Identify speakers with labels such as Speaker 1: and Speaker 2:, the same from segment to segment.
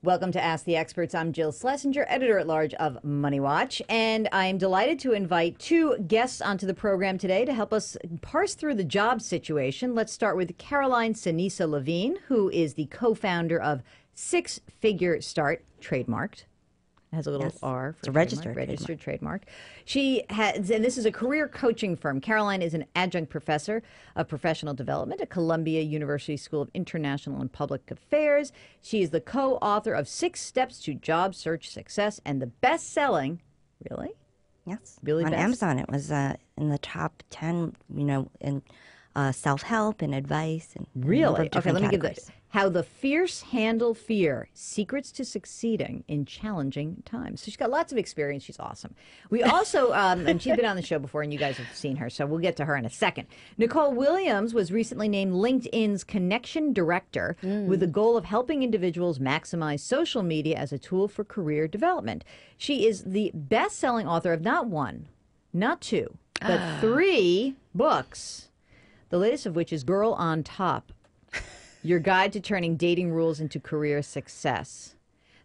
Speaker 1: Welcome to Ask the Experts. I'm Jill Schlesinger, editor-at-large of Money Watch, and I am delighted to invite two guests onto the program today to help us parse through the job situation. Let's start with Caroline Sinisa Levine, who is the co-founder of Six Figure Start, trademarked. It has a little R for
Speaker 2: it's a registered
Speaker 1: trademark. She has, and this is a career coaching firm. Caroline is an adjunct professor of professional development at Columbia University School of International and Public Affairs. She is the co-author of 6 Steps to Job Search Success and the best-selling, really?
Speaker 2: Yes,
Speaker 1: really
Speaker 2: on Amazon. It was in the top 10, in self-help and advice. And
Speaker 1: Really?
Speaker 2: Okay,
Speaker 1: let me give this. How the Fierce Handle Fear, Secrets to Succeeding in Challenging Times. So she's got lots of experience. She's awesome. We also, and she's been on the show before, and you guys have seen her, so we'll get to her in a second. Nicole Williams was recently named LinkedIn's Connection Director with the goal of helping individuals maximize social media as a tool for career development. She is the best-selling author of not 1, not 2, but 3 books, the latest of which is Girl on Top, Your Guide to Turning Dating Rules into Career Success.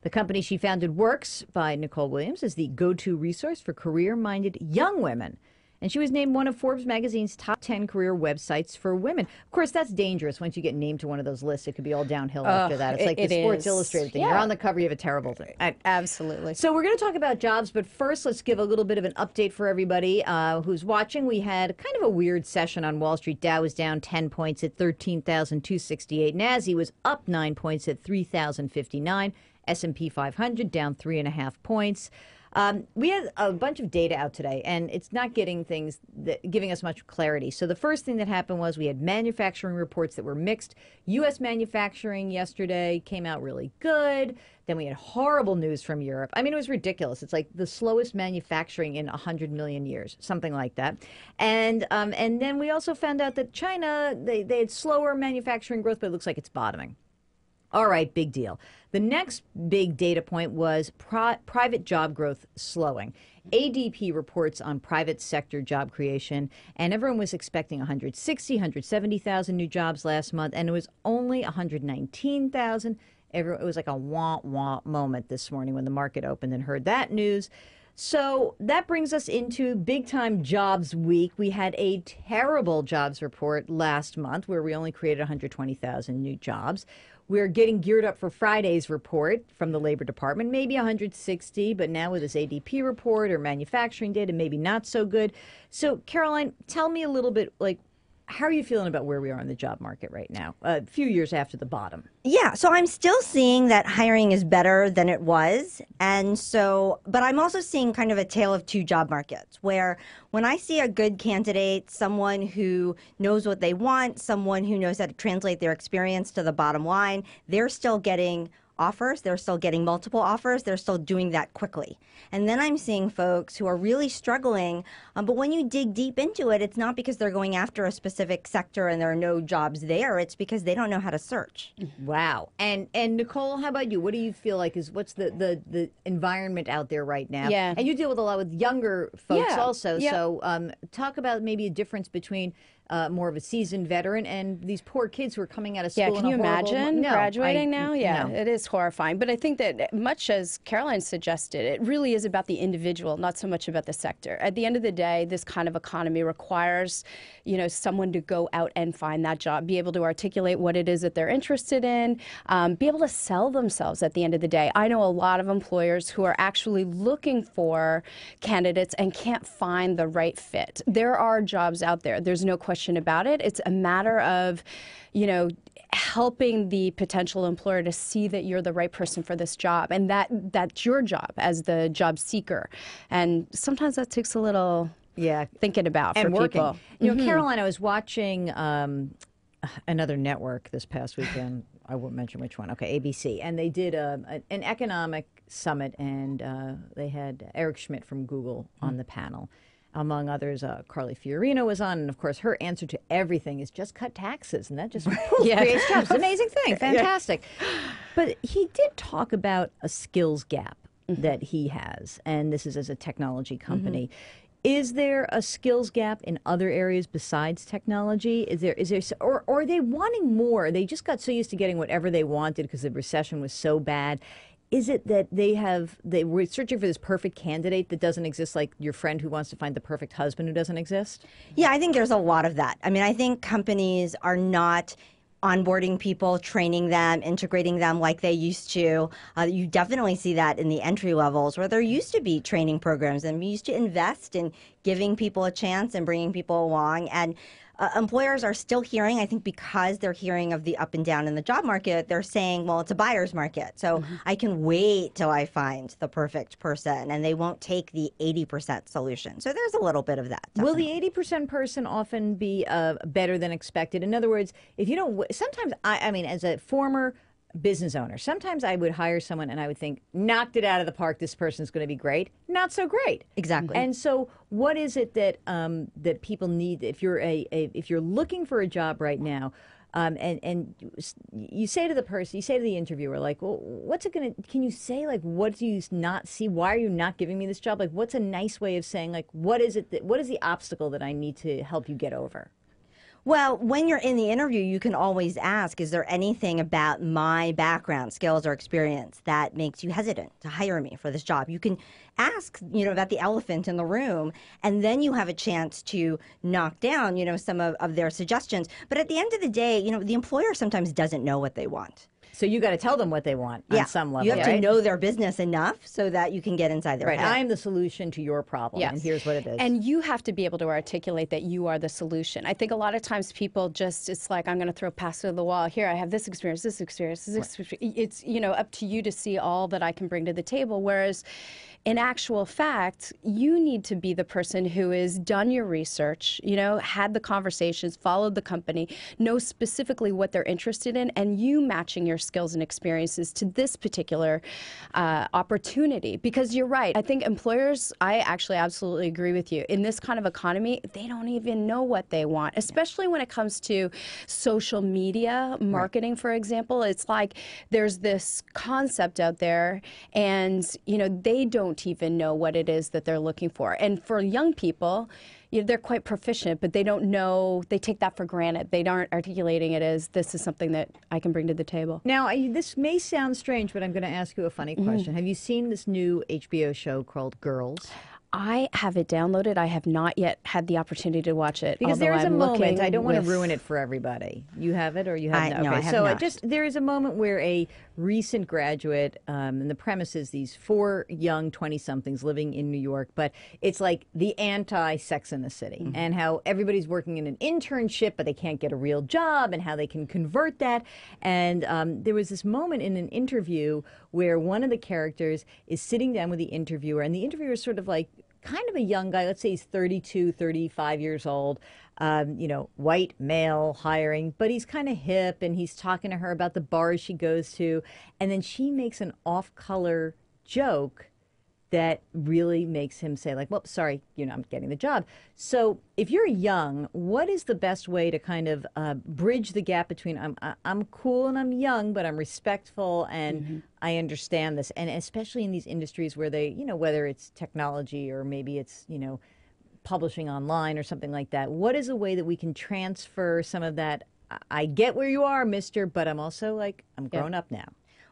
Speaker 1: The company she founded, Works by Nicole Williams, is the go-to resource for career-minded young women. And she was named one of Forbes magazine's top 10 career websites for women. Of course, that's dangerous. Once you get named to one of those lists, it could be all downhill after that. It's like the Sports Illustrated thing. You're on the cover, you have a terrible thing.
Speaker 3: Absolutely.
Speaker 1: So we're going to talk about jobs, but first let's give a little bit of an update for everybody who's watching. We had kind of a weird session on Wall Street. Dow was down 10 points at 13,268. NASDAQ was up 9 points at 3,059. S&P 500 down 3.5 points. We had a bunch of data out today, and it's not giving us much clarity. So the first thing that happened was we had manufacturing reports that were mixed. U.S. manufacturing yesterday came out really good. Then we had horrible news from Europe. I mean, it was ridiculous. It's like the slowest manufacturing in 100 million years, something like that. And then we also found out that China, they had slower manufacturing growth, but it looks like it's bottoming. All right, big deal. The next big data point was private job growth slowing. ADP reports on private sector job creation, and everyone was expecting 160, 170,000 new jobs last month, and it was only 119,000. It was like a wah-wah moment this morning when the market opened and heard that news. So that brings us into big-time jobs week. We had a terrible jobs report last month where we only created 120,000 new jobs. We're getting geared up for Friday's report from the Labor Department, maybe 160, but now with this ADP report or manufacturing data, maybe not so good. So, Caroline, tell me a little bit, how are you feeling about where we are in the job market right now, a few years after the bottom?
Speaker 2: Yeah, so I'm still seeing that hiring is better than it was. And so, but I'm also seeing kind of a tale of two job markets where when I see a good candidate, someone who knows what they want, someone who knows how to translate their experience to the bottom line, they're still getting offers, they're still getting multiple offers, they're still doing that quickly. And then I'm seeing folks who are really struggling, but when you dig deep into it, it's not because they're going after a specific sector and there are no jobs there, it's because they don't know how to search.
Speaker 1: Wow. And Nicole, how about you? What do you feel like what's the environment out there right now?
Speaker 3: Yeah.
Speaker 1: And you deal with a lot with younger folks also,
Speaker 3: Yeah.
Speaker 1: So talk about maybe a difference between more of a seasoned veteran and these poor kids who are coming out of school.
Speaker 3: Yeah, can you imagine graduating now? Yeah,
Speaker 1: no.
Speaker 3: it is horrifying. But I think that much as Caroline suggested, it really is about the individual, not so much about the sector. At the end of the day, this kind of economy requires, someone to go out and find that job, be able to articulate what it is that they're interested in, be able to sell themselves at the end of the day. I know a lot of employers who are actually looking for candidates and can't find the right fit. There are jobs out there. There's no question about it. It's a matter of, helping the potential employer to see that you're the right person for this job and that's your job as the job seeker. And sometimes that takes a little thinking about
Speaker 1: and
Speaker 3: for
Speaker 1: working.
Speaker 3: people.
Speaker 1: Caroline, I was watching another network this past weekend. I won't mention which one. Okay, ABC. And they did an economic summit, and they had Eric Schmidt from Google on the panel. Among others, Carly Fiorina was on, and of course, her answer to everything is just cut taxes, and that just creates jobs. It's an amazing thing, fantastic. But he did talk about a skills gap that he has, and this is as a technology company. Is there a skills gap in other areas besides technology? Is there, or are they wanting more? They just got so used to getting whatever they wanted because the recession was so bad. Is it that they were searching for this perfect candidate that doesn't exist, like your friend who wants to find the perfect husband who doesn't exist?
Speaker 2: Yeah, I think there's a lot of that. I mean, I think companies are not onboarding people, training them, integrating them like they used to. You definitely see that in the entry levels where there used to be training programs and we used to invest in giving people a chance and bringing people along. And employers are still hearing, I think because they're hearing of the up and down in the job market, they're saying, well, it's a buyer's market. So I can wait till I find the perfect person and they won't take the 80% solution. So there's a little bit of that.
Speaker 1: Will
Speaker 2: Definitely.
Speaker 1: the 80% person often be better than expected? In other words, if you don't, sometimes I mean, as a former business owner, sometimes I would hire someone and I would think, knocked it out of the park. This person's going to be great. Not so great.
Speaker 2: Exactly.
Speaker 1: And so, what is it that that people need if you're if you're looking for a job right now? And you say to the person, you say to the interviewer, like, well, what's it going to, can you say, like, what do you not see? Why are you not giving me this job? Like, what's a nice way of saying, like, what is it that, what is the obstacle that I need to help you get over?
Speaker 2: Well, when you're in the interview, you can always ask, is there anything about my background, skills, or experience that makes you hesitant to hire me for this job? You can ask, about the elephant in the room, and then you have a chance to knock down, some of their suggestions. But at the end of the day, the employer sometimes doesn't know what they want.
Speaker 1: So you got to tell them what they want on some level.
Speaker 2: You have
Speaker 1: right?
Speaker 2: to know their business enough so that you can get inside their head.
Speaker 1: I am the solution to your problem,
Speaker 3: Yes.
Speaker 1: and here's what it is.
Speaker 3: And you have to be able to articulate that you are the solution. I think a lot of times people just, it's like, I'm going to throw past to the wall. Here, I have this experience, this experience, this experience. It's, up to you to see all that I can bring to the table. Whereas in actual fact, you need to be the person who has done your research, had the conversations, followed the company, know specifically what they're interested in, and you matching your skills and experiences to this particular opportunity. Because you're right. I think employers, I actually absolutely agree with you. In this kind of economy, they don't even know what they want, especially when it comes to social media marketing, for example. It's like there's this concept out there, and, they don't even know what it is that they're looking for. And for young people, they're quite proficient, but they don't know, they take that for granted. They aren't articulating it as, this is something that I can bring to the table.
Speaker 1: Now, this may sound strange, but I'm going to ask you a funny question. Have you seen this new HBO show called Girls?
Speaker 3: I have it downloaded. I have not yet had the opportunity to watch it.
Speaker 1: Because there is a moment, I don't want to
Speaker 3: with-
Speaker 1: ruin it for everybody. You have it or you have
Speaker 2: No, I have
Speaker 1: so
Speaker 2: not.
Speaker 1: there is a moment where a recent graduate, and the premise is these 4 young 20-somethings living in New York, but it's like the anti-Sex in the City, and how everybody's working in an internship, but they can't get a real job, and how they can convert that. And there was this moment in an interview where one of the characters is sitting down with the interviewer, and the interviewer is sort of like, kind of a young guy, let's say he's 32, 35 years old, white male hiring, but he's kind of hip and he's talking to her about the bars she goes to. And then she makes an off-color joke that really makes him say, like, well, sorry, I'm getting the job. So if you're young, what is the best way to kind of bridge the gap between I'm cool and I'm young, but I'm respectful and I understand this, and especially in these industries where they, whether it's technology or maybe it's, publishing online or something like that, what is a way that we can transfer some of that, I get where you are, mister, but I'm also like, I'm grown up now.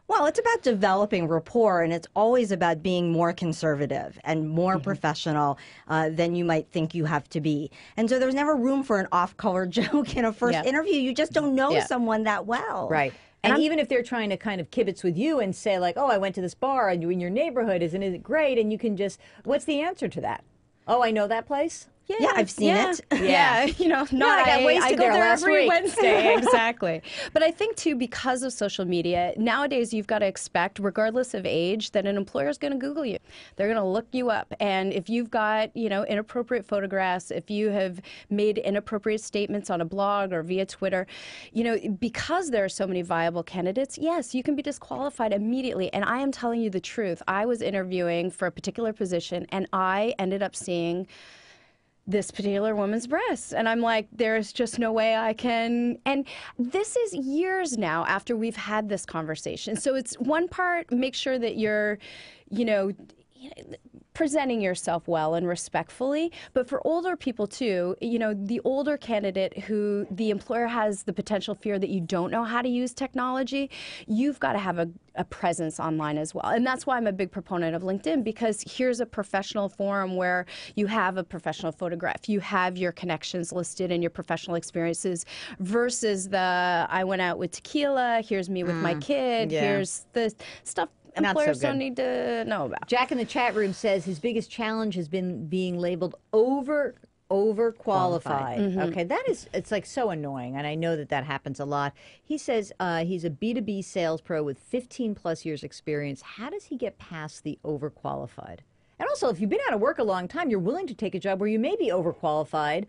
Speaker 2: Well, it's about developing rapport, and it's always about being more conservative and more professional than you might think you have to be. And so there's never room for an off-color joke in a first interview. You just don't know someone that well.
Speaker 1: Right. And even if they're trying to kind of kibitz with you and say, like, oh, I went to this bar and you in your neighborhood, isn't it great? And you can just, what's the answer to that? Oh, I know that place?
Speaker 2: Yeah, I've seen it.
Speaker 3: Yeah,
Speaker 1: I got wasted
Speaker 3: I go
Speaker 1: there
Speaker 3: there
Speaker 1: last
Speaker 3: every
Speaker 1: week.
Speaker 3: Wednesday. Exactly. But I think, too, because of social media, nowadays you've got to expect, regardless of age, that an employer is going to Google you. They're going to look you up. And if you've got, inappropriate photographs, if you have made inappropriate statements on a blog or via Twitter, because there are so many viable candidates, yes, you can be disqualified immediately. And I am telling you the truth. I was interviewing for a particular position, and I ended up seeing this particular woman's breasts. And I'm like, there's just no way I can. And this is years now after we've had this conversation. So it's one part, make sure that you're, presenting yourself well and respectfully. But for older people too, the older candidate who the employer has the potential fear that you don't know how to use technology, you've got to have a presence online as well. And that's why I'm a big proponent of LinkedIn, because here's a professional forum where you have a professional photograph, you have your connections listed and your professional experiences, versus I went out with tequila, here's me with my kid, here's the stuff employers don't need to know about.
Speaker 1: Jack in the chat room says his biggest challenge has been being labeled overqualified. Okay, it's like so annoying, and I know that happens a lot. He says he's a B2B sales pro with 15 plus years experience. How does he get past the overqualified? And also, if you've been out of work a long time, you're willing to take a job where you may be overqualified,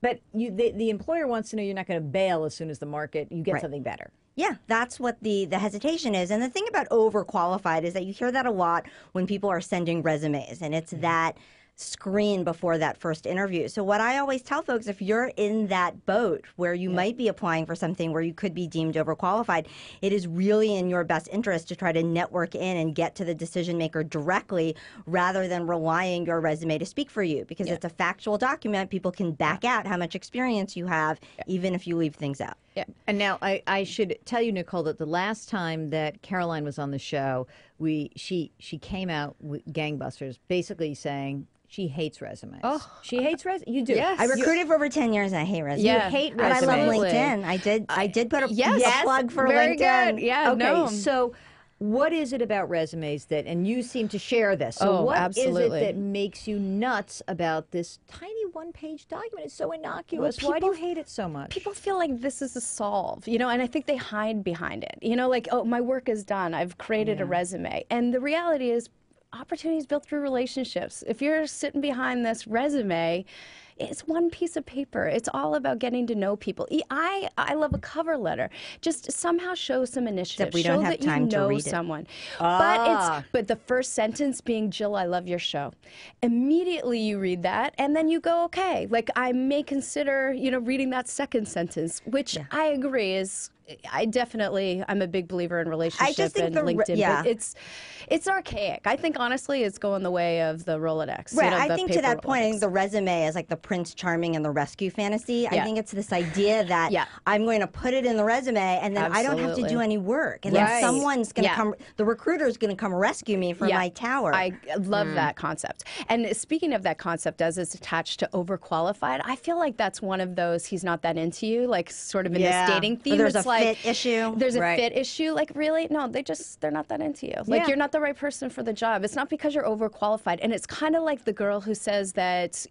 Speaker 1: but the employer wants to know you're not going to bail as soon as you get something better.
Speaker 2: Yeah, that's what the hesitation is. And the thing about overqualified is that you hear that a lot when people are sending resumes, and it's that screen before that first interview. So what I always tell folks, if you're in that boat where you might be applying for something where you could be deemed overqualified, it is really in your best interest to try to network in and get to the decision maker directly, rather than relying your resume to speak for you, because it's a factual document. People can back out how much experience you have, even if you leave things out.
Speaker 1: Yeah. And now I should tell you, Nicole, that the last time that Caroline was on the show, she came out with gangbusters, basically saying she hates resumes. Oh, she hates resumes. You do.
Speaker 2: Yes. I recruited for over 10 years, and I hate resumes.
Speaker 1: You hate resumes.
Speaker 2: But I love LinkedIn. I did put a plug for
Speaker 3: very
Speaker 2: LinkedIn.
Speaker 3: Good. Yeah.
Speaker 1: Okay. So, what is it about resumes and you seem to share this? So what
Speaker 3: absolutely.
Speaker 1: is it that makes you nuts about this tiny one-page document? It's so innocuous. Why do you hate it so much?
Speaker 3: People feel like this is a solve, and I think they hide behind it. Like, oh, my work is done. I've created a resume. And the reality is, opportunities built through relationships. If you're sitting behind this resume, it's one piece of paper. It's all about getting to know people. I love a cover letter. Just somehow show some initiative.
Speaker 2: Except we don't have time to read it.
Speaker 3: Someone. But the first sentence being, Jill, I love your show. Immediately you read that, and then you go, okay. Like, I may consider, reading that second sentence, which I agree is. I'm a big believer in relationship and LinkedIn, but it's archaic. I think, honestly, it's going the way of the Rolodex.
Speaker 2: Right. I think to that point, I think the resume is like the Prince Charming and the rescue fantasy. I think it's this idea that I'm going to put it in the resume, and then I don't have to do any work. And then someone's going to come, the recruiter's going to come rescue me from my tower.
Speaker 3: I love that concept. And speaking of that concept, as it's attached to overqualified, I feel like that's one of those he's not that into you, like sort of in this dating theme.
Speaker 2: There's a fit issue.
Speaker 3: There's a fit issue. Like, really? No, they're not that into you. Like, you're not the right person for the job. It's not because you're overqualified. And it's kind of like the girl who says that,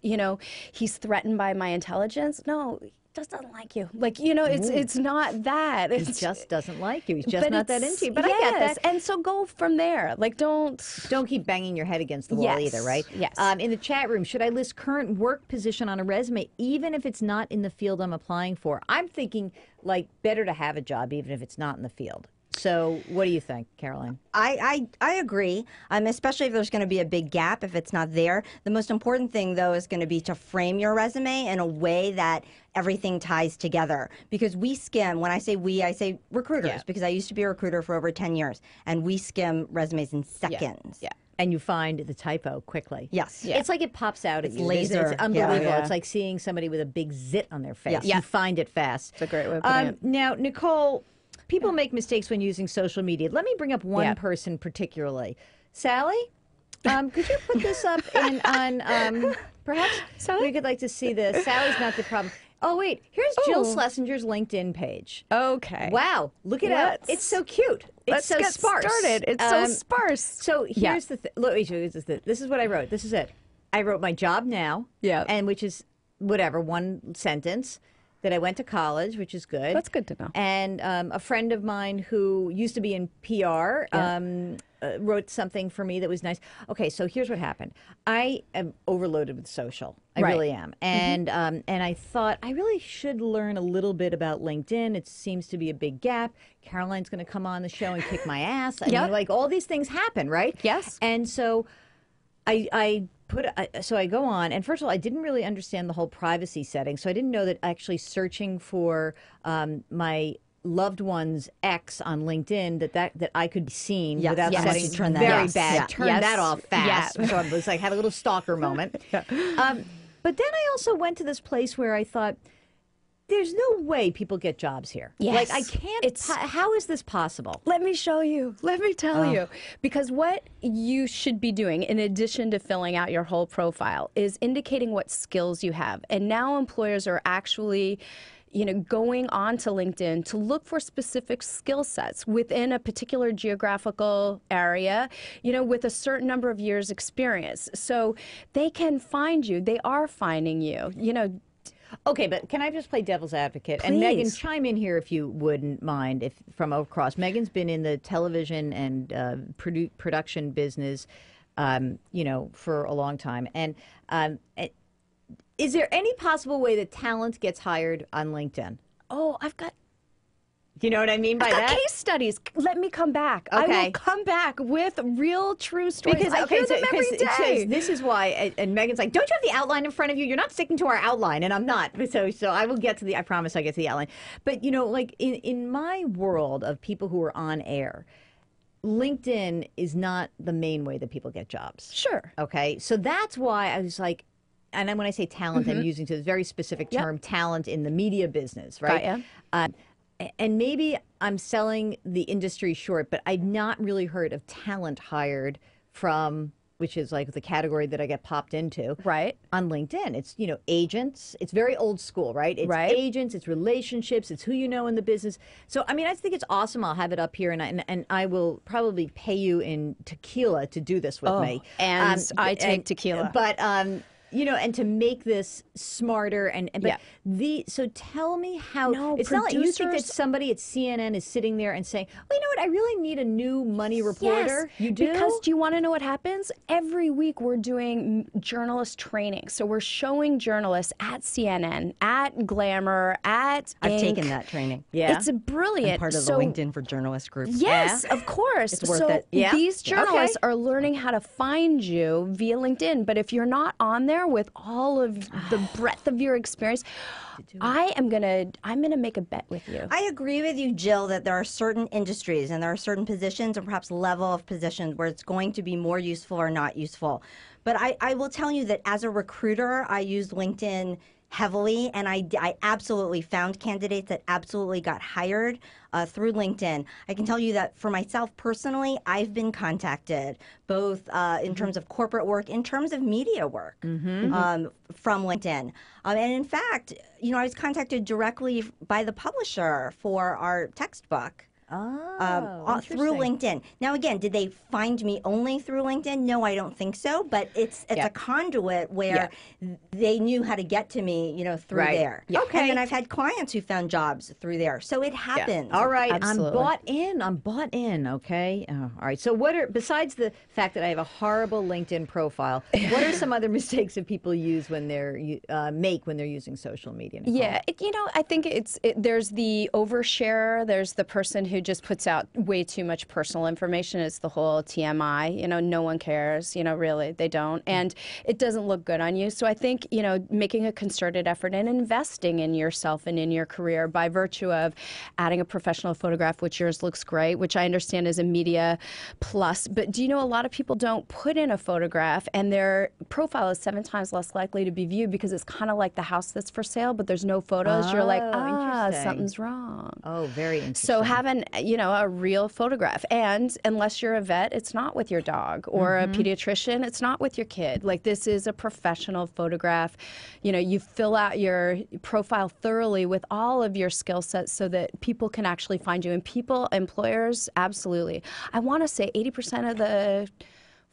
Speaker 3: he's threatened by my intelligence. No, he just doesn't like you. Like, it's not that.
Speaker 1: He just doesn't like you. He's just not that into you. But I get that.
Speaker 3: And so go from there. Like, don't
Speaker 1: keep banging your head against the wall either, right?
Speaker 3: Yes.
Speaker 1: In the chat room, should I list current work position on a resume, even if it's not in the field I'm applying for? I'm thinking, like, better to have a job, even if it's not in the field. So what do you think, Caroline?
Speaker 2: I agree, especially if there's going to be a big gap if it's not there. The most important thing, though, is going to be to frame your resume in a way that everything ties together. Because we skim, when I say we, I say recruiters, because I used to be a recruiter for over 10 years, and we skim resumes in seconds.
Speaker 3: Yeah.
Speaker 1: And you find the typo quickly.
Speaker 2: Yes.
Speaker 1: Yeah. It's like it pops out at you.
Speaker 2: Laser.
Speaker 1: It's unbelievable. It's like seeing somebody with a big zit on their face.
Speaker 2: Yeah.
Speaker 1: You find it fast.
Speaker 3: It's a great way of putting it.
Speaker 1: Now, Nicole, people make mistakes when using social media. Let me bring up one person particularly. Sally, could you put this up on perhaps we could like to see this. Sally's not the problem. Oh, wait. Here's Jill Schlesinger's LinkedIn page.
Speaker 3: Okay.
Speaker 1: Wow. Look at it. It's so cute. It's so sparse.
Speaker 3: Started. It's so sparse.
Speaker 1: So here's the thing. Look, this is what I wrote. This is it. I wrote my job now.
Speaker 3: Yeah.
Speaker 1: And which is whatever, one sentence. That I went to college, which is good.
Speaker 3: That's good to know.
Speaker 1: And a friend of mine who used to be in PR wrote something for me that was nice. Okay, so here's what happened. I am overloaded with social. I really am. And and I thought I really should learn a little bit about LinkedIn. It seems to be a big gap. Caroline's going to come on the show and kick my ass. I mean, like all these things happen, right?
Speaker 3: Yes.
Speaker 1: And so so I go on, and first of all, I didn't really understand the whole privacy setting, so I didn't know that actually searching for my loved one's ex on LinkedIn that I could be seen
Speaker 2: Yes.
Speaker 1: without
Speaker 2: Yes.
Speaker 1: somebody
Speaker 2: Once you turn that
Speaker 1: very
Speaker 2: off.
Speaker 1: bad.
Speaker 2: Yeah.
Speaker 1: Turn
Speaker 3: Yes.
Speaker 1: that off fast.
Speaker 3: Yeah.
Speaker 1: So I was like, had a little stalker moment. But then I also went to this place where I thought, there's no way people get jobs here.
Speaker 3: Yes.
Speaker 1: Like, I can't. How is this possible?
Speaker 3: Let me show you. Let me tell you. Because what you should be doing, in addition to filling out your whole profile, is indicating what skills you have. And now employers are actually, going on to LinkedIn to look for specific skill sets within a particular geographical area, with a certain number of years experience. So they can find you. They are finding you,
Speaker 1: Okay, but can I just play devil's advocate? And Megan,
Speaker 3: Please.
Speaker 1: chime in here if you wouldn't mind. If from across, Megan's been in the television and production business, for a long time. And is there any possible way that talent gets hired on LinkedIn?
Speaker 3: Oh, I've got
Speaker 1: Do you know what I mean by
Speaker 3: I've got
Speaker 1: that?
Speaker 3: case studies. Let me come back. I
Speaker 1: Okay.
Speaker 3: will come back with real, true stories. I hear them every day.
Speaker 1: This is why, and Megan's like, don't you have the outline in front of you? You're not sticking to our outline, and I'm not. So I will get to I promise I get to the outline. But, like in my world of people who are on air, LinkedIn is not the main way that people get jobs.
Speaker 3: Sure.
Speaker 1: Okay. So that's why I was like, and then when I say talent, I'm using to this very specific term, talent in the media business, right?
Speaker 3: Got ya.
Speaker 1: And maybe I'm selling the industry short, but I've not really heard of talent hired from, which is like the category that I get popped into.
Speaker 3: Right.
Speaker 1: On LinkedIn. It's, agents. It's very old school, right? It's
Speaker 3: Right.
Speaker 1: agents, it's relationships, it's who you know in the business. So, I mean, I think it's awesome. I'll have it up here, and I will probably pay you in tequila to do this with me.
Speaker 3: and I take tequila.
Speaker 1: But, and to make this smarter
Speaker 3: Yeah.
Speaker 1: so tell me how
Speaker 3: No,
Speaker 1: it's not like you think that
Speaker 3: producers-
Speaker 1: somebody at CNN is sitting there and saying, well, you know what, I really need a new money reporter.
Speaker 3: Yes,
Speaker 1: You do?
Speaker 3: Because do you want to know what happens? Every week we're doing journalist training. So we're showing journalists at CNN, at Glamour, at
Speaker 2: I've
Speaker 3: Inc.
Speaker 2: taken that training.
Speaker 1: Yeah.
Speaker 3: It's a brilliant.
Speaker 2: Part of
Speaker 3: so,
Speaker 2: the LinkedIn for Journalists group.
Speaker 3: Yes, of course.
Speaker 2: It's worth
Speaker 3: so
Speaker 2: it.
Speaker 1: Yeah.
Speaker 3: these journalists
Speaker 1: Okay.
Speaker 3: are learning how to find you via LinkedIn. But if you're not on there with all of the breadth of your experience, I'm gonna make a bet with you.
Speaker 2: I agree with you, Jill, that there are certain industries and there are certain positions and perhaps level of positions where it's going to be more useful or not useful. But I will tell you that as a recruiter, I used LinkedIn heavily, and I absolutely found candidates that absolutely got hired through LinkedIn. I can tell you that for myself personally, I've been contacted both in terms of corporate work, in terms of media work from LinkedIn. And in fact, I was contacted directly by the publisher for our textbook. Through LinkedIn. Now, again, did they find me only through LinkedIn? No, I don't think so. But it's a conduit where they knew how to get to me, through
Speaker 1: Right.
Speaker 2: there.
Speaker 1: Yeah. Okay.
Speaker 2: And then I've had clients who found jobs through there. So it happens.
Speaker 1: All right,
Speaker 3: Absolutely.
Speaker 1: I'm bought in. Okay. Oh, all right. So, besides the fact that I have a horrible LinkedIn profile? What are some other mistakes that people use when they're using social media? Nicole?
Speaker 3: Yeah, I think there's the overshare. There's the person who just puts out way too much personal information. It's the whole TMI. No one cares. Really, they don't, and it doesn't look good on you. So I think making a concerted effort and investing in yourself and in your career by virtue of adding a professional photograph, which yours looks great, which I understand is a media plus. But do you know a lot of people don't put in a photograph, and their profile is 7 times less likely to be viewed because it's kind of like the house that's for sale, but there's no photos. You're like,
Speaker 1: interesting.
Speaker 3: something's wrong.
Speaker 1: Oh, very interesting.
Speaker 3: So having, a real photograph. And unless you're a vet, it's not with your dog, or a pediatrician, it's not with your kid. Like, this is a professional photograph. You fill out your profile thoroughly with all of your skill sets so that people can actually find you. And employers, absolutely. I want to say 80% of the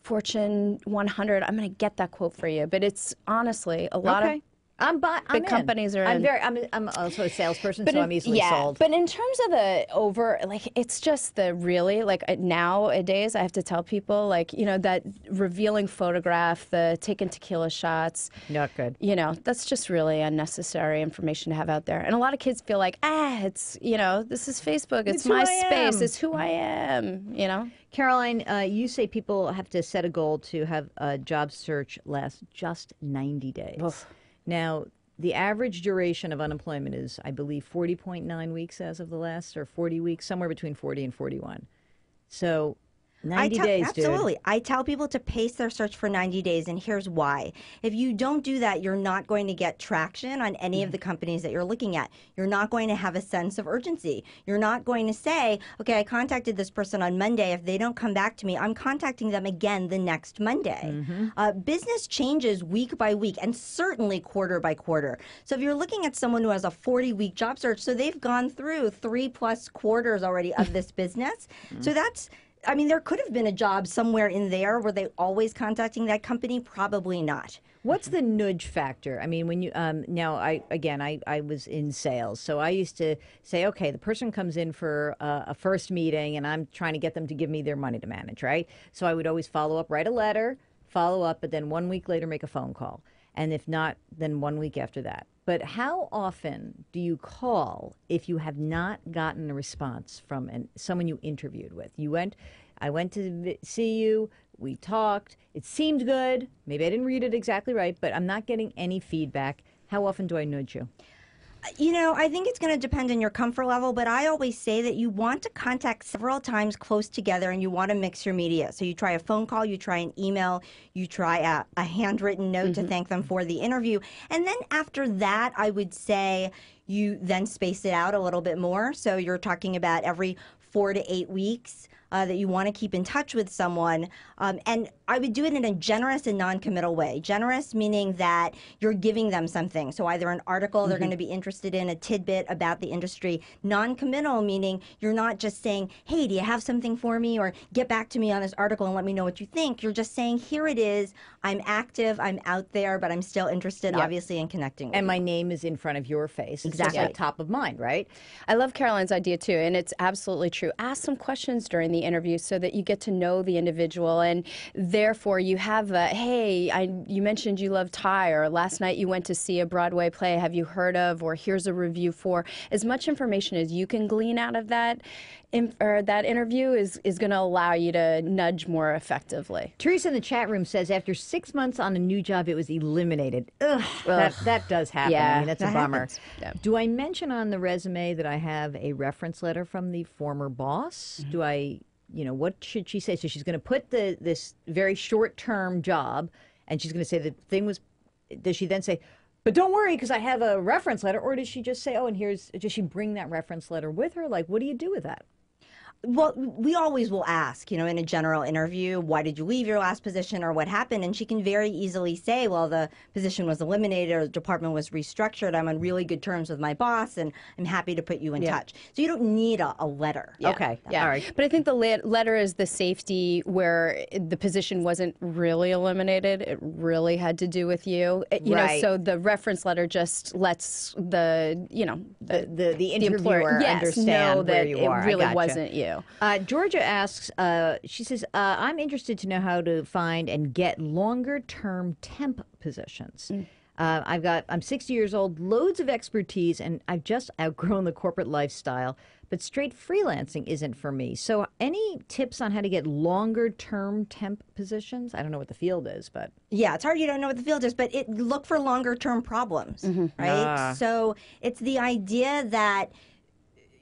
Speaker 3: Fortune 100, I'm going to get that quote for you, but it's honestly a lot of
Speaker 1: I'm
Speaker 3: big companies are in.
Speaker 1: I'm also a salesperson, so I'm easily sold.
Speaker 3: But in terms of it's just the really, nowadays I have to tell people, that revealing photograph, the taking tequila shots.
Speaker 1: Not good.
Speaker 3: That's just really unnecessary information to have out there. And a lot of kids feel like, it's, this is Facebook, it's
Speaker 1: who
Speaker 3: my
Speaker 1: I
Speaker 3: space,
Speaker 1: am.
Speaker 3: it's who I am,
Speaker 1: Caroline, you say people have to set a goal to have a job search last just 90 days.
Speaker 3: Oof.
Speaker 1: Now, the average duration of unemployment is, I believe, 40.9 weeks as of the last, or 40 weeks, somewhere between 40 and 41. So 90 days,
Speaker 2: absolutely.
Speaker 1: dude.
Speaker 2: I tell people to pace their search for 90 days, and here's why. If you don't do that, you're not going to get traction on any of the companies that you're looking at. You're not going to have a sense of urgency. You're not going to say, okay, I contacted this person on Monday. If they don't come back to me, I'm contacting them again the next Monday. Business changes week by week and certainly quarter by quarter. So if you're looking at someone who has a 40-week job search, so they've gone through 3+ quarters already of this business. So that's, I mean, there could have been a job somewhere in there. Were they always contacting that company? Probably not.
Speaker 1: What's the nudge factor? I mean, when you now, I was in sales, so I used to say, okay, the person comes in for a first meeting, and I'm trying to get them to give me their money to manage, right? So I would always follow up, write a letter, follow up, but then 1 week later make a phone call, and if not, then 1 week after that. But how often do you call if you have not gotten a response from someone you interviewed with? I went to see you, we talked, it seemed good, maybe I didn't read it exactly right, but I'm not getting any feedback. How often do I nudge you?
Speaker 2: You know, I think it's going to depend on your comfort level, but I always say that you want to contact several times close together, and you want to mix your media. So you try a phone call, you try an email, you try a handwritten note to thank them for the interview. And then after that, I would say you then space it out a little bit more. So you're talking about every 4 to 8 weeks. That you want to keep in touch with someone. And I would do it in a generous and non-committal way. Generous meaning that you're giving them something. So either an article they're going to be interested in, a tidbit about the industry. Non-committal meaning you're not just saying, hey, do you have something for me? Or get back to me on this article and let me know what you think. You're just saying, here it is. I'm active, I'm out there, but I'm still interested, obviously, in connecting with
Speaker 1: And
Speaker 2: you.
Speaker 1: my name is in front of your face. It's
Speaker 2: Exactly.
Speaker 1: just like top of mind, right?
Speaker 3: I love Caroline's idea too, and it's absolutely true. Ask some questions during the interview so that you get to know the individual, and therefore you have a, hey, you mentioned you love Thai, or last night you went to see a Broadway play, have you heard of, or here's a review for. As much information as you can glean out of that interview is going to allow you to nudge more effectively.
Speaker 1: Teresa in the chat room says after 6 months on a new job, it was eliminated. Ugh. That does happen.
Speaker 3: Yeah,
Speaker 1: I mean, that's a
Speaker 2: that
Speaker 1: bummer.
Speaker 2: happens.
Speaker 3: Yeah.
Speaker 1: Do I mention on the resume that I have a reference letter from the former boss? Do I, what should she say? So she's going to put this very short-term job, and she's going to say the thing was, does she then say, but don't worry because I have a reference letter, or does she just say, oh, and does she bring that reference letter with her? Like, what do you do with that?
Speaker 2: Well, we always will ask, in a general interview, why did you leave your last position or what happened? And she can very easily say, well, the position was eliminated or the department was restructured. I'm on really good terms with my boss and I'm happy to put you in touch. So you don't need a letter.
Speaker 3: Yeah.
Speaker 1: Okay.
Speaker 3: Yeah.
Speaker 1: All right.
Speaker 3: But I think the letter is the safety where the position wasn't really eliminated. It really had to do with you. You know,
Speaker 1: Right.
Speaker 3: so the reference letter just lets the
Speaker 1: The
Speaker 3: employer,
Speaker 1: interviewer
Speaker 3: yes,
Speaker 1: understand
Speaker 3: know
Speaker 1: where
Speaker 3: that
Speaker 1: you
Speaker 3: it
Speaker 1: are. I
Speaker 3: really
Speaker 1: gotcha.
Speaker 3: wasn't you.
Speaker 1: Georgia asks, she says, I'm interested to know how to find and get longer term temp positions. I'm 60 years old, loads of expertise, and I've just outgrown the corporate lifestyle, but straight freelancing isn't for me. So any tips on how to get longer term temp positions? I don't know what the field is, but.
Speaker 2: Yeah, it's hard. You don't know what the field is, but look for longer term problems, right? So it's the idea that,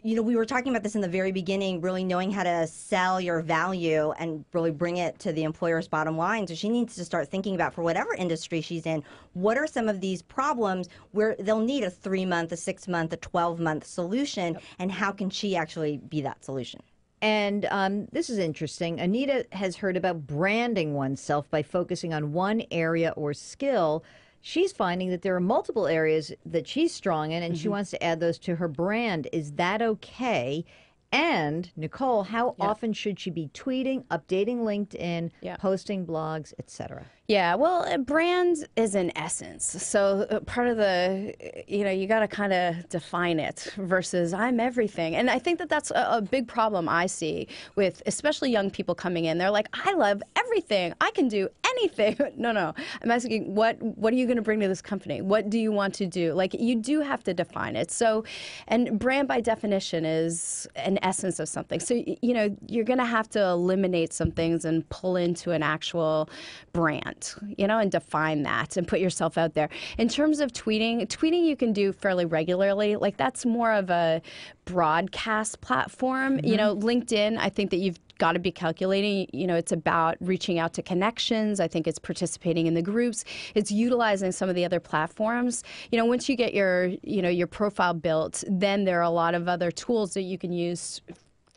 Speaker 2: we were talking about this in the very beginning, really knowing how to sell your value and really bring it to the employer's bottom line. So she needs to start thinking about, for whatever industry she's in, what are some of these problems where they'll need a 3-month, a 6-month, a 12-month solution, and how can she actually be that solution?
Speaker 1: And this is interesting. Anita has heard about branding oneself by focusing on one area or skill. She's finding that there are multiple areas that she's strong in, and she wants to add those to her brand. Is that okay? And Nicole, how often should she be tweeting, updating LinkedIn, posting blogs, etc.?
Speaker 3: Yeah, well, a brand is an essence. So part of the, you got to kind of define it versus I'm everything. And I think that that's a big problem I see with especially young people coming in. They're like, I love everything. I can do anything. No. I'm asking, what are you going to bring to this company? What do you want to do? Like, you do have to define it. So, and brand by definition is an essence of something. So, you're going to have to eliminate some things and pull into an actual brand. want, and define that and put yourself out there. In terms of tweeting you can do fairly regularly. Like that's more of a broadcast platform. LinkedIn, I think that you've got to be calculating. It's about reaching out to connections. I think it's participating in the groups. It's utilizing some of the other platforms. Once you get your profile built, then there are a lot of other tools that you can use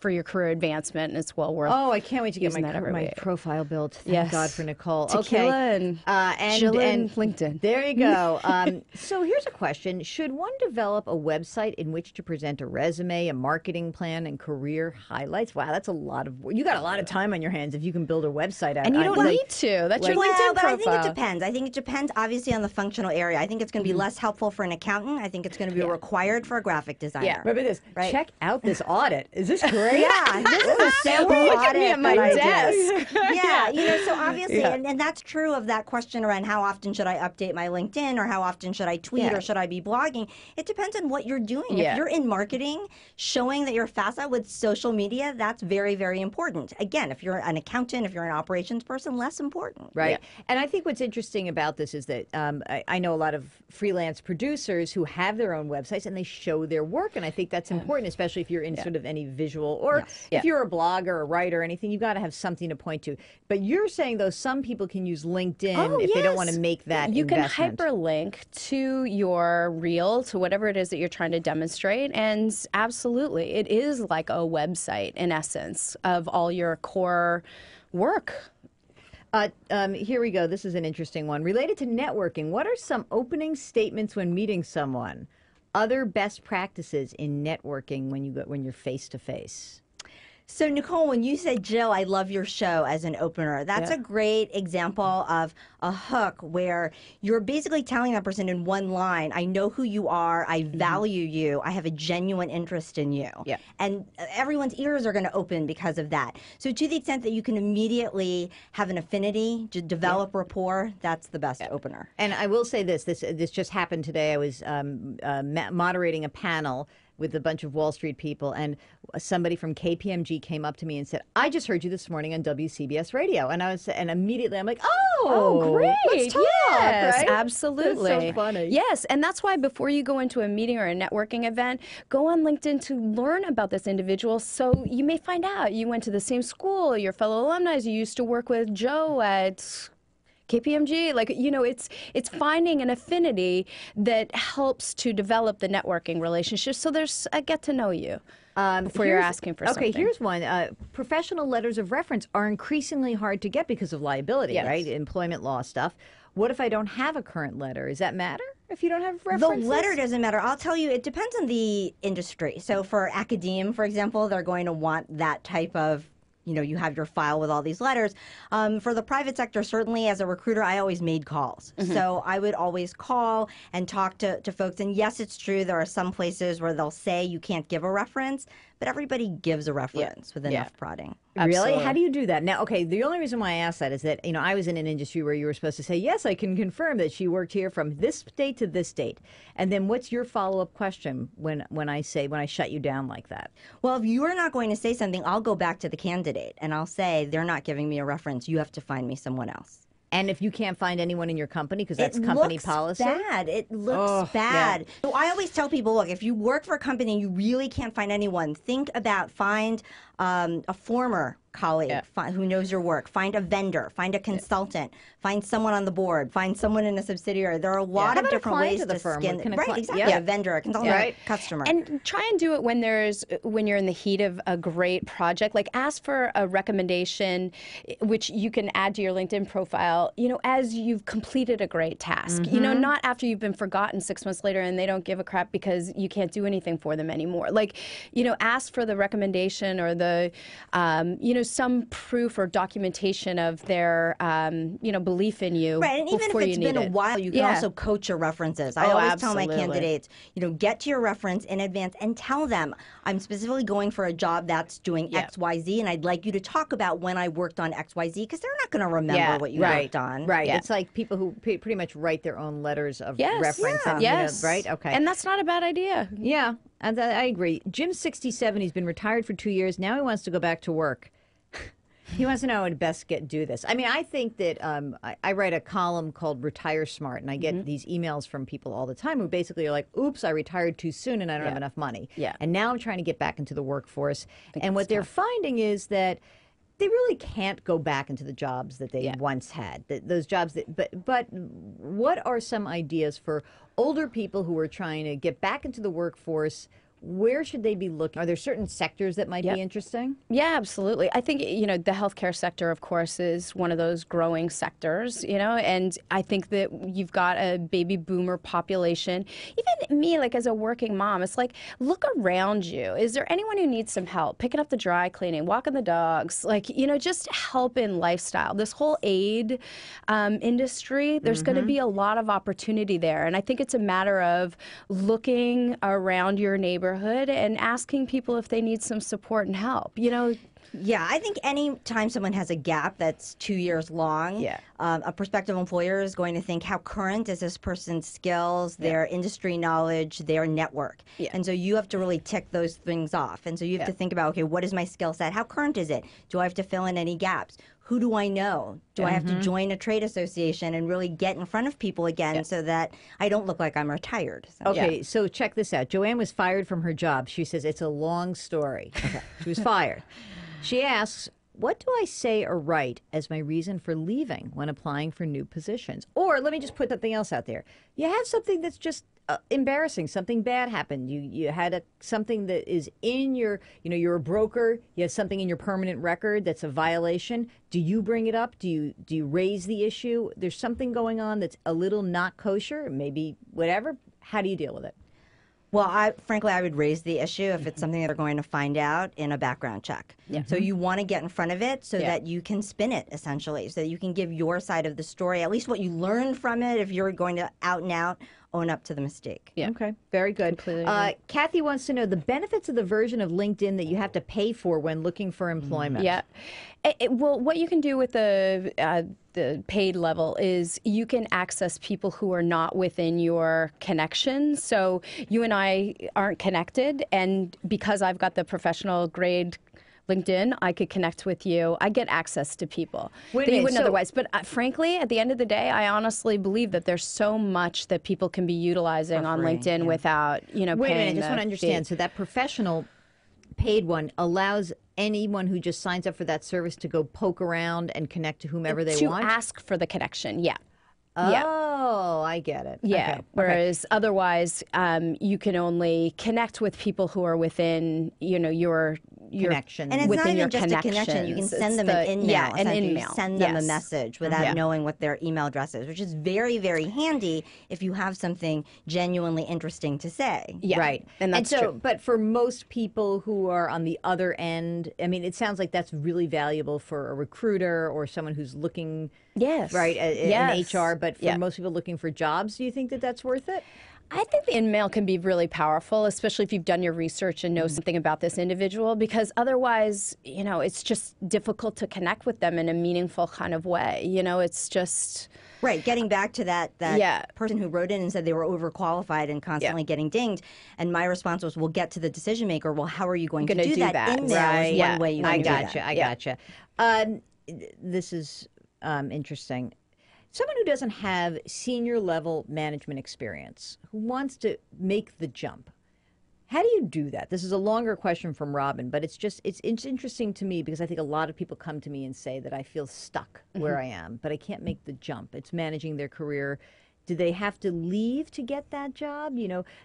Speaker 3: for your career advancement, and it's well worth.
Speaker 1: Oh, I can't wait to get my profile built. Thank God for Nicole.
Speaker 3: Tequila
Speaker 1: and
Speaker 3: LinkedIn.
Speaker 1: There you go. So here's a question: should one develop a website in which to present a resume, a marketing plan, and career highlights? Wow, that's a lot of. You got a lot of time on your hands if you can build a website out.
Speaker 3: And you don't need to. That's your LinkedIn
Speaker 2: but
Speaker 3: profile.
Speaker 2: I think it depends. I think it depends, obviously, on the functional area. I think it's going to be less helpful for an accountant. I think it's going to be required for a graphic designer.
Speaker 1: Yeah. Remember this. Right? Check out this audit. Is this great?
Speaker 2: Yeah, this is a sample audit
Speaker 3: at my desk.
Speaker 2: Yeah, so obviously, and that's true of that question around how often should I update my LinkedIn or how often should I tweet or should I be blogging. It depends on what you're doing. If you're in marketing, showing that you're fast with social media, that's very, very important. Again, if you're an accountant, if you're an operations person, less important.
Speaker 1: Right. Yeah. And I think what's interesting about this is that I know a lot of freelance producers who have their own websites and they show their work. And I think that's important, especially if you're in sort of any visual or if you're a blogger, a writer, or anything, you've got to have something to point to. But you're saying, though, some people can use LinkedIn if they don't want to make that
Speaker 3: You
Speaker 1: investment.
Speaker 3: can hyperlink to your reel, to whatever it is that you're trying to demonstrate. And absolutely, it is like a website, in essence, of all your core work.
Speaker 1: Here we go. This is an interesting one. Related to networking, what are some opening statements when meeting someone? Other best practices in networking when you're face to face?
Speaker 2: So, Nicole, when you said, Jill, I love your show as an opener, that's a great example of a hook where you're basically telling that person in one line, I know who you are, I value you, I have a genuine interest in you. Yeah. And everyone's ears are going to open because of that. So to the extent that you can immediately have an affinity, to develop rapport, that's the best opener.
Speaker 1: And I will say this just happened today. I was moderating a panel with a bunch of Wall Street people, and somebody from KPMG came up to me and said, "I just heard you this morning on WCBS Radio," and immediately I'm like, "Oh,
Speaker 3: great!
Speaker 1: Let's talk!"
Speaker 3: Yes,
Speaker 1: right?
Speaker 3: absolutely.
Speaker 1: That's so funny.
Speaker 3: Yes, and that's why before you go into a meeting or a networking event, go on LinkedIn to learn about this individual. So you may find out you went to the same school, your fellow alumni, you used to work with Joe at KPMG, it's finding an affinity that helps to develop the networking relationship. So there's a get to know you before you're asking for something.
Speaker 1: Okay, here's one. Professional letters of reference are increasingly hard to get because of liability, right? Employment law stuff. What if I don't have a current letter? Does that matter if you don't have references?
Speaker 2: The letter doesn't matter. I'll tell you, it depends on the industry. So for academe, for example, they're going to want that type of you have your file with all these letters. For the private sector, certainly as a recruiter, I always made calls. So I would always call and talk to folks. And yes, it's true, there are some places where they'll say you can't give a reference, but everybody gives a reference with enough prodding.
Speaker 1: Really? How do you do that? Now, okay, the only reason why I asked that is that, I was in an industry where you were supposed to say, yes, I can confirm that she worked here from this date to this date. And then what's your follow-up question when I shut you down like that?
Speaker 2: Well, if you are not going to say something, I'll go back to the candidate and I'll say, they're not giving me a reference. You have to find me someone else.
Speaker 1: And if you can't find anyone in your company, because that's company policy?
Speaker 2: It looks bad. So I always tell people, look, if you work for a company and you really can't find anyone, find a former colleague who knows your work, find a vendor, find a consultant, find someone on the board, find someone in a subsidiary. There are a lot of different ways to skin. Exactly. A vendor, a consultant, customer.
Speaker 3: And try and do it when you're in the heat of a great project. Like ask for a recommendation, which you can add to your LinkedIn profile, as you've completed a great task. Not after you've been forgotten 6 months later and they don't give a crap because you can't do anything for them anymore. Ask for the recommendation or the, some proof or documentation of their, belief in you.
Speaker 2: Right, and even if it's been a while, you can also coach your references. I always tell my candidates, get to your reference in advance and tell them, I'm specifically going for a job that's doing X, Y, Z, and I'd like you to talk about when I worked on X, Y, Z, because they're not going to remember what you worked on.
Speaker 1: Right, it's like people who pretty much write their own letters of reference. And, right, okay.
Speaker 3: And that's not a bad idea.
Speaker 1: Yeah, and I agree. Jim's 67, he's been retired for 2 years, now he wants to go back to work. He wants to know how to best do this. I mean, I think that I write a column called Retire Smart, and I get these emails from people all the time who basically are like, oops, I retired too soon and I don't have enough money.
Speaker 3: Yeah.
Speaker 1: And now I'm trying to get back into the workforce. And what they're finding is that they really can't go back into the jobs that they once had. Those jobs but what are some ideas for older people who are trying to get back into the workforce? Where should they be looking? Are there certain sectors that might be interesting?
Speaker 3: Yeah, absolutely. I think, the healthcare sector, of course, is one of those growing sectors, and I think that you've got a baby boomer population. Even me, like as a working mom, it's like, look around you. Is there anyone who needs some help? Picking up the dry cleaning, walking the dogs, just help in lifestyle. This whole aid industry, there's going to be a lot of opportunity there. And I think it's a matter of looking around your neighborhood and asking people if they need some support and help.
Speaker 2: Yeah, I think any time someone has a gap that's 2 years long, a prospective employer is going to think, how current is this person's skills, their industry knowledge, their network? And so you have to really tick those things off. And so you have to think about, okay, what is my skill set? How current is it? Do I have to fill in any gaps? Who do I know? Do I have to join a trade association and really get in front of people again so that I don't look like I'm retired?
Speaker 1: Okay, so check this out. Joanne was fired from her job. She says it's a long story. She was fired. She asks, what do I say or write as my reason for leaving when applying for new positions? Or let me just put something else out there. You have something that's just embarrassing. Something bad happened. You had something that is in your, you're a broker. You have something in your permanent record that's a violation. Do you bring it up? Do you raise the issue? There's something going on that's a little not kosher, maybe whatever. How do you deal with it?
Speaker 2: Well, frankly, I would raise the issue if it's something that they're going to find out in a background check. So you want to get in front of it so that you can spin it, essentially, so that you can give your side of the story, at least what you learned from it, if you're going to out and out own up to the mistake.
Speaker 3: Yeah.
Speaker 1: Okay, very good. Kathy wants to know the benefits of the version of LinkedIn that you have to pay for when looking for employment.
Speaker 3: Yeah. Well, what you can do with the paid level is you can access people who are not within your connections. So you and I aren't connected, and because I've got the professional grade LinkedIn, I could connect with you. I get access to people that you wouldn't otherwise. But frankly, at the end of the day, I honestly believe that there's so much that people can be utilizing on LinkedIn without,
Speaker 1: Wait a minute, I just want to understand.
Speaker 3: fee.
Speaker 1: So that professional paid one allows anyone who just signs up for that service to go poke around and connect to whomever they want?
Speaker 3: To ask for the connection, yeah.
Speaker 1: Oh, I get it.
Speaker 3: Yeah.
Speaker 1: Okay.
Speaker 3: Whereas otherwise, you can only connect with people who are within, your
Speaker 1: connection.
Speaker 2: And it's not
Speaker 3: within your
Speaker 2: even just a connection. You can
Speaker 3: connections.
Speaker 2: send
Speaker 3: It's
Speaker 2: them an
Speaker 3: the-
Speaker 2: email.
Speaker 3: yeah, an
Speaker 2: essentially.
Speaker 3: email.
Speaker 2: You send them a
Speaker 3: Yes.
Speaker 2: message without knowing what their email address is, which is very, very handy if you have something genuinely interesting to say.
Speaker 3: Yeah.
Speaker 1: Right.
Speaker 3: And that's
Speaker 1: so,
Speaker 3: true.
Speaker 1: but for most people who are on the other end, I mean, it sounds like that's really valuable for a recruiter or someone who's looking,
Speaker 3: Yes.
Speaker 1: right, in
Speaker 3: Yes.
Speaker 1: HR. But for
Speaker 3: Yeah.
Speaker 1: most people looking for jobs, do you think that that's worth it?
Speaker 3: I think the email can be really powerful, especially if you've done your research and know something about this individual, because otherwise, it's just difficult to connect with them in a meaningful kind of way. It's just...
Speaker 2: Right, getting back to that
Speaker 3: Yeah.
Speaker 2: person who wrote in and said they were overqualified and constantly getting dinged, and my response was, "Well, get to the decision maker. Well, how are you going to
Speaker 3: Gonna
Speaker 2: do
Speaker 3: do
Speaker 2: that?
Speaker 3: that.
Speaker 2: Email
Speaker 3: Right.
Speaker 2: is
Speaker 3: Yeah.
Speaker 2: one way you
Speaker 1: I
Speaker 2: can do
Speaker 1: gotcha.
Speaker 2: that."
Speaker 1: I gotcha. This is interesting. Someone who doesn't have senior level management experience, who wants to make the jump. How do you do that? This is a longer question from Robin, but it's interesting to me because I think a lot of people come to me and say that I feel stuck where I am, but I can't make the jump. It's managing their career. Do they have to leave to get that job?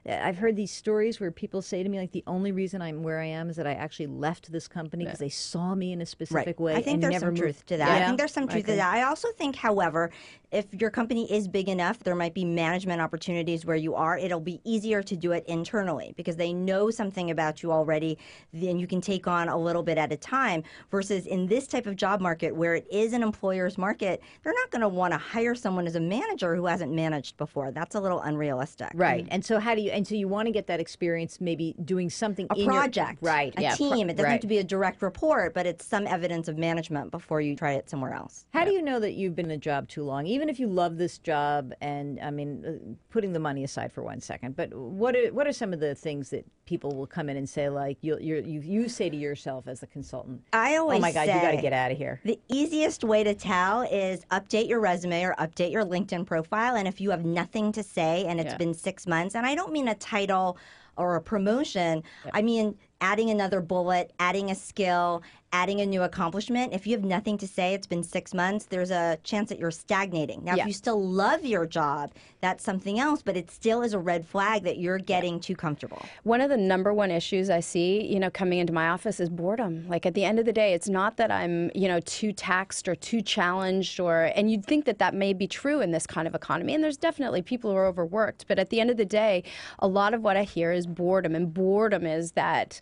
Speaker 1: I've heard these stories where people say to me, like, the only reason I'm where I am is that I actually left this company because they saw me in a specific way.
Speaker 2: I think
Speaker 1: and
Speaker 2: there's
Speaker 1: never
Speaker 2: some
Speaker 1: moved.
Speaker 2: truth to that.
Speaker 1: Yeah?
Speaker 2: I think there's some truth to
Speaker 1: Okay.
Speaker 2: that. I also think, however, if your company is big enough, there might be management opportunities where you are. It'll be easier to do it internally because they know something about you already, then you can take on a little bit at a time, versus in this type of job market where it is an employer's market, they're not going to want to hire someone as a manager who hasn't managed before. That's a little unrealistic.
Speaker 1: Right. And so you want to get that experience maybe doing something
Speaker 2: A
Speaker 1: in
Speaker 2: project,
Speaker 1: right.
Speaker 2: a team. It doesn't have
Speaker 1: right.
Speaker 2: to be a direct report, but it's some evidence of management before you try it somewhere else.
Speaker 1: How do you know that you've been in a job too long? Even even if you love this job, and I mean, putting the money aside for 1 second, but what are some of the things that people will come in and say, like you say to yourself as a consultant,
Speaker 2: I always
Speaker 1: oh my God, you got to
Speaker 2: say
Speaker 1: get out of here.
Speaker 2: the easiest way to tell is update your resume or update your LinkedIn profile. And if you have nothing to say and it's been 6 months, and I don't mean a title or a promotion, I mean adding another bullet, adding a skill, adding a new accomplishment. If you have nothing to say, it's been 6 months, there's a chance that you're stagnating. Now, if you still love your job, that's something else, but it still is a red flag that you're getting too comfortable.
Speaker 3: One of the number one issues I see, coming into my office is boredom. Like at the end of the day, it's not that I'm, too taxed or too challenged and you'd think that that may be true in this kind of economy. And there's definitely people who are overworked. But at the end of the day, a lot of what I hear is boredom. And boredom is that,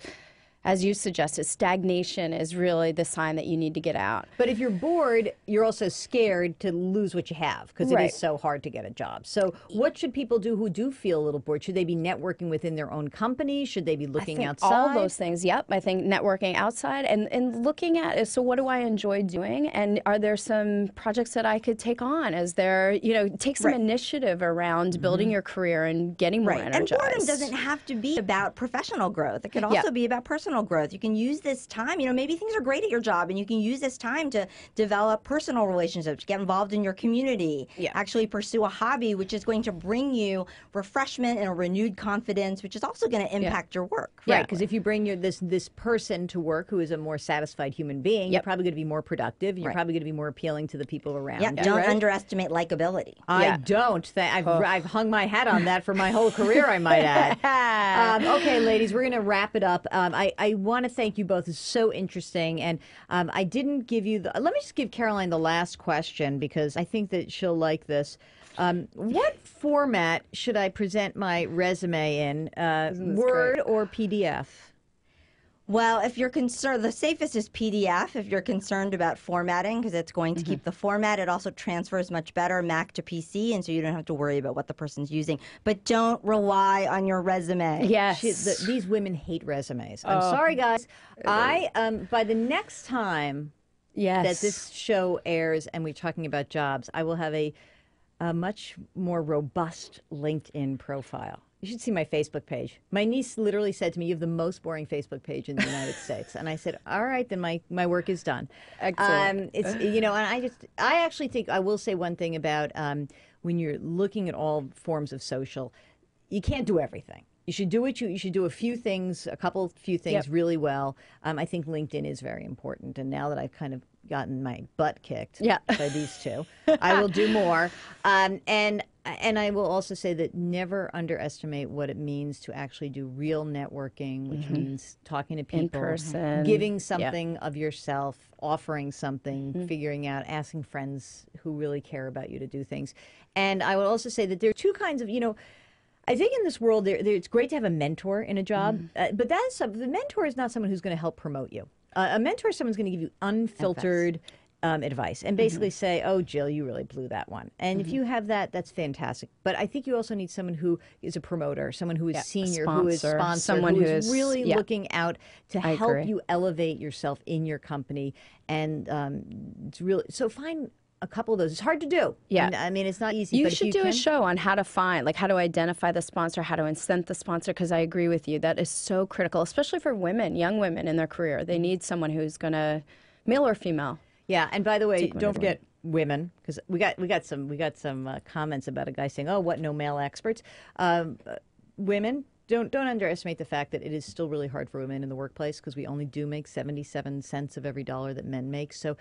Speaker 3: as you suggested, stagnation is really the sign that you need to get out.
Speaker 1: But if you're bored, you're also scared to lose what you have because it is so hard to get a job. So what should people do who do feel a little bored? Should they be networking within their own company? Should they be looking outside?
Speaker 3: All those things, yep. I think networking outside and looking at, so what do I enjoy doing? And are there some projects that I could take on? Is there, take some initiative around building your career and getting more energized.
Speaker 2: And boredom doesn't have to be about professional growth. It could also be about personal growth. You can use this time, maybe things are great at your job and you can use this time to develop personal relationships, get involved in your community, actually pursue a hobby which is going to bring you refreshment and a renewed confidence, which is also going to impact your work.
Speaker 1: Right, because if you bring this person to work who is a more satisfied human being, you're probably going to be more productive and you're probably going to be more appeling to the people around you.
Speaker 2: Don't underestimate likability.
Speaker 1: I don't. I've hung my hat on that for my whole career, I might add. Okay, ladies, we're going to wrap it up. I want to thank you both. It's so interesting. And I didn't give you let me just give Caroline the last question because I think that she'll like this. What format should I present my resume in? Word or PDF?
Speaker 2: Well, if you're concerned, the safest is PDF if you're concerned about formatting because it's going to keep the format. It also transfers much better Mac to PC, and so you don't have to worry about what the person's using. But don't rely on your resume.
Speaker 3: Yes.
Speaker 1: These women hate resumes. I'm sorry, guys. By the next time that this show airs and we're talking about jobs, I will have a much more robust LinkedIn profile. You should see my Facebook page. My niece literally said to me, "You have the most boring Facebook page in the United States." And I said, "All right, then my work is done."
Speaker 3: Excellent.
Speaker 1: It's and I actually think I will say one thing about when you're looking at all forms of social, you can't do everything. You should do you should do a few things really well. I think LinkedIn is very important. And now that I've kind of gotten my butt kicked by these two, I will do more. And I will also say that never underestimate what it means to actually do real networking, which means talking to people,
Speaker 3: in person,
Speaker 1: giving something of yourself, offering something, figuring out, asking friends who really care about you to do things. And I would also say that there are two kinds of, I think in this world, it's great to have a mentor in a job, but the mentor is not someone who's going to help promote you. A mentor is someone who's going to give you unfiltered advice and basically say, "Oh, Jill, you really blew that one." And if you have that, that's fantastic. But I think you also need someone who is a promoter, someone who is senior, who is sponsor,
Speaker 3: someone
Speaker 1: who is really looking out to help
Speaker 3: agree.
Speaker 1: you elevate yourself in your company. And it's really so find a couple of those. It's hard to do.
Speaker 3: Yeah.
Speaker 1: I mean, it's not easy.
Speaker 3: You
Speaker 1: but
Speaker 3: should
Speaker 1: if you
Speaker 3: do a
Speaker 1: can,
Speaker 3: show on how to identify the sponsor, how to incent the sponsor, because I agree with you. That is so critical, especially for women, young women in their career. They need someone who's going to, male or female.
Speaker 1: Yeah, and by the way, don't forget women, because we got some comments about a guy saying, "Oh, what, no male experts?" Women, don't underestimate the fact that it is still really hard for women in the workplace because we only do make 77 cents of every dollar that men make. So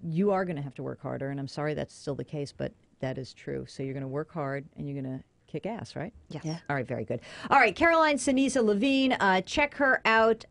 Speaker 1: you are going to have to work harder, and I'm sorry that's still the case, but that is true. So you're going to work hard, and you're going to kick ass, right?
Speaker 2: Yes.
Speaker 1: Yeah. All right, very good. All right, Caroline Sinisa Levine, check her out.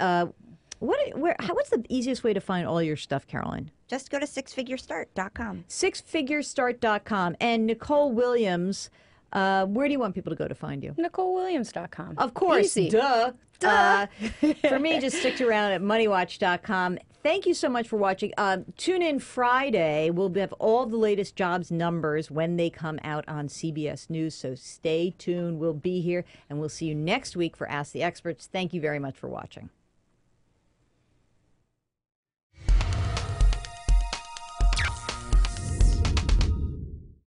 Speaker 1: What's the easiest way to find all your stuff, Caroline?
Speaker 2: Just go to sixfiguresstart.com.
Speaker 1: Sixfiguresstart.com. And Nicole Williams, where do you want people to go to find you?
Speaker 3: NicoleWilliams.com.
Speaker 1: Of course.
Speaker 3: Easy.
Speaker 1: Duh. For me, just stick around at moneywatch.com. Thank you so much for watching. Tune in Friday. We'll have all the latest jobs numbers when they come out on CBS News. So stay tuned. We'll be here, and we'll see you next week for Ask the Experts. Thank you very much for watching.